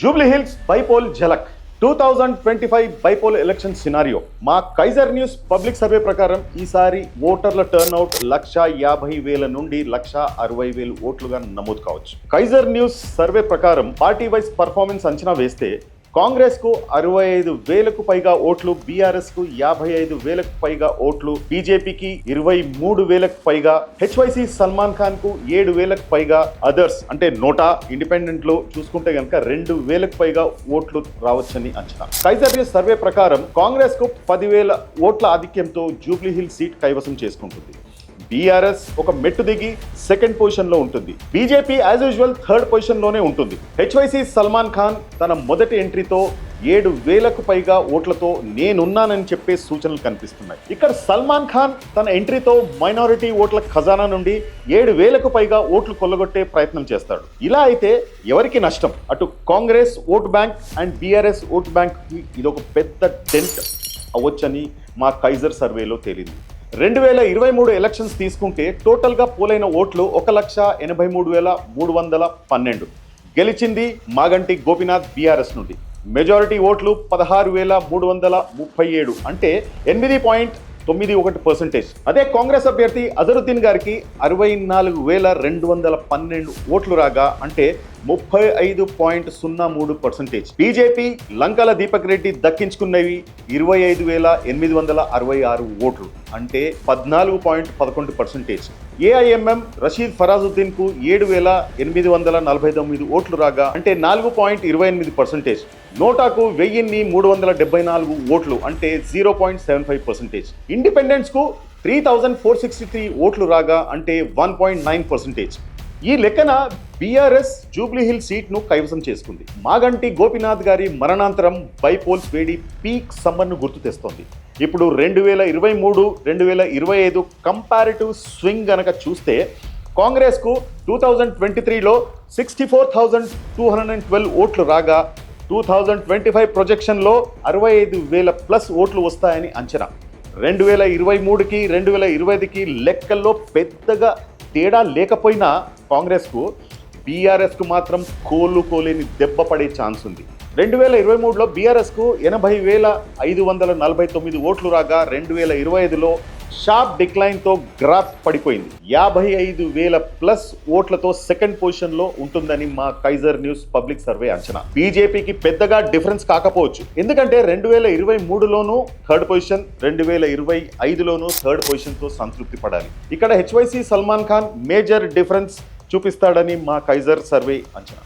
Jubilee hills bypoll ఝలక్ 2025 bypoll election scenario మా Kaiser news public survey ప్రకారం ఈసారి ఓటర్ల టర్న్అవుట్ 1,50,000 నుండి 1,60,000 ఓట్లుగా నమోదు కావచ్చు. కైజర్ న్యూస్ సర్వే ప్రకారం పార్టీ వైజ్ పర్ఫార్మెన్స్ అంచనా వేస్తే కాంగ్రెస్ కు 65,000కు పైగా ఓట్లు, బీఆర్ఎస్ కు 55,000కు పైగా ఓట్లు, బీజేపీకి 23,000కు పైగా, హెచ్వైసీ సల్మాన్ ఖాన్ కు 7,000కు పైగా, అదర్స్ అంటే నోటా ఇండిపెండెంట్ లో చూసుకుంటే కనుక 2,000కు పైగా ఓట్లు రావచ్చని అంచనా. కైజర్ న్యూస్ సర్వే ప్రకారం కాంగ్రెస్ కు 10,000 ఓట్ల ఆధిక్యంతో జూబ్లీ హిల్స్ సీట్ కైవసం చేసుకుంటుంది. బీఆర్ఎస్ ఒక మెట్టు దిగి సెకండ్ పొజిషన్ లో ఉంటుంది. BJP as usual third position లోనే ఉంటుంది. హెచ్వైసీ సల్మాన్ ఖాన్ తన మొదటి ఎంట్రీతో 7,000కు పైగా ఓట్లతో నేనున్నానని చెప్పే సూచనలు కనిపిస్తున్నాయి. ఇక్కడ సల్మాన్ ఖాన్ తన ఎంట్రీతో మైనారిటీ ఓట్ల ఖజానా నుండి 7,000కు పైగా ఓట్లు కొల్లగొట్టే ప్రయత్నం చేస్తాడు. ఇలా అయితే ఎవరికి నష్టం? అటు Congress vote bank and BRS vote bank ఇదొక పెద్ద డెంట్ అవ్వచ్చని మా కైజర్ సర్వేలో తేలింది. 2023 ఎలక్షన్స్ తీసుకుంటే టోటల్గా పోలైన ఓట్లు 1,83,312. గెలిచింది మాగంటి గోపీనాథ్ బీఆర్ఎస్ నుండి. మెజారిటీ ఓట్లు 16,337 అంటే 8.91%. అదే కాంగ్రెస్ అభ్యర్థి అజరుద్దీన్ గారికి 64,212 ఓట్లు రాగా అంటే 35.03%. బీజేపీ లంకల దీపక్ రెడ్డి దక్కించుకున్నవి 25,866 ఓట్లు అంటే 14.11%. ఏఐఎంఎం రషీద్ ఫరాజుద్దీన్ కు 7,849 ఓట్లు రాగా అంటే 4.28%. నోటాకు 1,374 ఓట్లు అంటే 0.75%. ఇండిపెండెన్స్ కు 3,463 ఓట్లు రాగా అంటే 1.9%. ఈ లెక్కన బీఆర్ఎస్ జూబ్లీ హిల్ సీట్ను కైవసం చేసుకుంది. మాగంటి గోపీనాథ్ గారి మరణాంతరం బైపోల్స్ వేడి పీక్ సమ్మర్ను గుర్తు తెస్తోంది. ఇప్పుడు 2023-2025 కంపారిటివ్ స్వింగ్ గనక చూస్తే కాంగ్రెస్కు 2023లో 64,212 ఓట్లు రాగా 2025 ప్రొజెక్షన్లో 65,000+ ఓట్లు వస్తాయని అంచనా. 2023కి 2025కి లెక్కల్లో పెద్దగా తేడా లేకపోయినా కాంగ్రెస్కు బీఆర్ఎస్కు మాత్రం కోలేని దెబ్బ పడే ఛాన్స్ ఉంది. 2023లో బీఆర్ఎస్కు 80,549 ఓట్లు రాగా 2025లో షార్ప్ డిక్లైన్తో గ్రాఫ్ పడిపోయింది. 55,000+ ఓట్లతో సెకండ్ పొజిషన్లో ఉంటుందని మా కైజర్ న్యూస్ పబ్లిక్ సర్వే అంచనా. బీజేపీకి పెద్దగా డిఫరెన్స్ కాకపోవచ్చు, ఎందుకంటే 2023లోనూ థర్డ్ పొజిషన్, 2025లోనూ థర్డ్ పొజిషన్తో సంతృప్తి పడాలి. ఇక్కడ హెచ్వైసీ సల్మాన్ ఖాన్ మేజర్ డిఫరెన్స్ చూపిస్తాడని మా కైజర్ సర్వే అంచనా.